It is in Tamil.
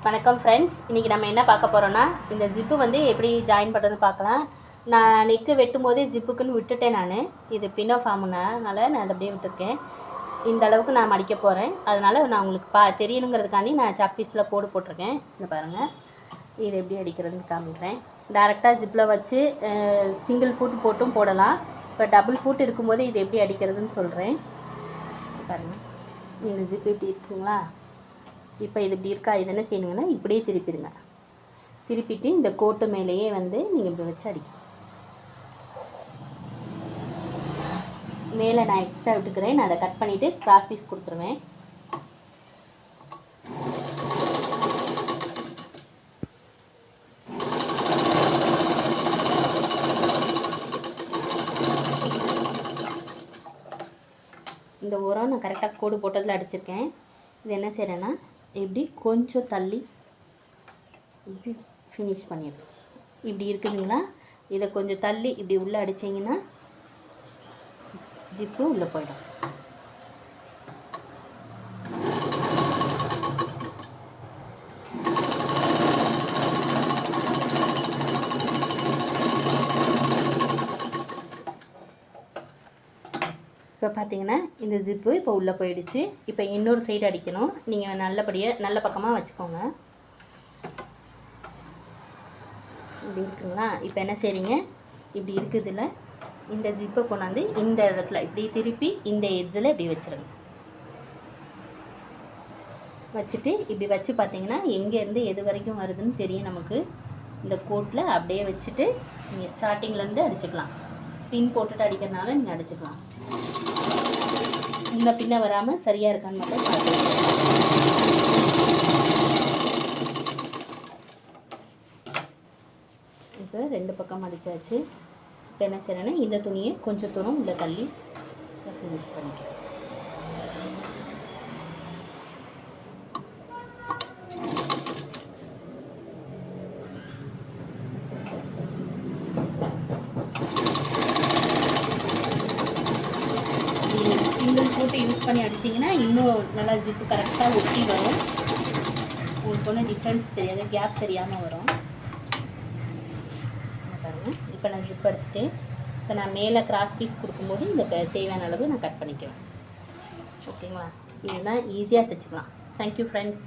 வணக்கம் ஃப்ரெண்ட்ஸ், இன்றைக்கி நம்ம என்ன பார்க்க போகிறோன்னா, இந்த ஜிப்பு வந்து எப்படி ஜாயின் பண்ணுறதுன்னு பார்க்கலாம். நான் நெக்கு வெட்டும் போதே ஜிப்புக்குன்னு விட்டுட்டேன். இது பின்னோ ஃபார்முனால நான் அதை அப்படியே விட்டுருக்கேன். இந்த அளவுக்கு நான் மடிக்க போகிறேன். அதனால் நான் உங்களுக்கு தெரியணுங்கிறதுக்காண்டி நான் சாப்பீஸில் போட்டிருக்கேன். இந்த பாருங்கள், இது எப்படி அடிக்கிறதுன்னு காமிக்கிறேன். டேரெக்டாக ஜிப்பில் வச்சு சிங்கிள் ஃபுட் போட்டும் போடலாம். இப்போ டபுள் ஃபுட் இருக்கும்போது இது எப்படி அடிக்கிறதுன்னு சொல்கிறேன். பாருங்கள், இந்த ஜிப்பு இப்படி இருக்குங்களா? இப்போ இது இப்படி இருக்கா? இது என்ன செய்யணுங்கன்னா, இப்படியே திருப்பிடுங்க. திருப்பிட்டு இந்த கோட்டு மேலேயே வந்து நீங்கள் இப்படி வச்சு அடிக்கணும். மேலே நான் எக்ஸ்ட்ரா விட்டுக்கிறேன். நான் அதை கட் பண்ணிவிட்டு கிராஸ் பீஸ் கொடுத்துருவேன். இந்த ஓரம் நான் கரெக்டாக கோடு போட்டதில் அடிச்சிருக்கேன். இது என்ன செய்கிறேன்னா, இப்படி கொஞ்சம் தள்ளி இப்படி ஃபினிஷ் பண்ணிடுறோம். இப்படி இருக்குதுங்களா? இதை கொஞ்சம் தள்ளி இப்படி உள்ளே அடிச்சிங்கன்னா ஜிப்பு உள்ளே போயிடும். இப்போ பார்த்தீங்கன்னா இந்த ஜிப்பு இப்போ உள்ளே போயிடுச்சு. இப்போ இன்னொரு சைடு அடிக்கணும். நீங்கள் நல்ல பக்கமாக வச்சுக்கோங்க. இப்படி இருக்குங்களா? இப்போ என்ன செய்றீங்க, இப்படி இருக்குதுல்ல, இந்த ஜிப்பை கொண்டாந்து இந்த இடத்துல இப்படி திருப்பி இந்த எட்ஜில் இப்படி வச்சுருங்க. வச்சுட்டு இப்படி வச்சு பார்த்தீங்கன்னா எங்கேருந்து எது வரைக்கும் வருதுன்னு தெரியும் நமக்கு. இந்த கோட்டில் அப்படியே வச்சுட்டு நீங்கள் ஸ்டார்டிங்லேருந்து அடிச்சுக்கலாம். பின் போட்டுட்டு அடிக்கிறதுனால நீங்கள் அடிச்சுக்கலாம். முன்ன பின்ன வராமல் சரியாக இருக்கான்னு மட்டும் பார்த்துக்கலாம். இப்போ ரெண்டு பக்கம் அடித்தாச்சு. இப்போ என்ன செய்யறேன்னா, இந்த துணியை கொஞ்சம் தூரம் உள்ள தள்ளி ஃபினிஷ் பண்ணிக்கிறேன். சிங்கிள் போட்டு யூஸ் பண்ணி அடிச்சிங்கன்னா இன்னும் நல்லா ஜிப்பு கரெக்டாக ஒட்டி வரும். உங்களுக்கு ஒன்றும் டிஃப்ரென்ஸ் தெரியாது, கேப் தெரியாமல் வரும். பாருங்கள், இப்போ நான் ஜிப் அடிச்சுட்டேன். இப்போ நான் மேலே கிராஸ் பீஸ் கொடுக்கும்போது இந்த தேவையான அளவு நான் கட் பண்ணிக்கிறேன். ஓகேங்களா? இதுதான் ஈஸியாக தைச்சிக்கலாம். Thank you friends.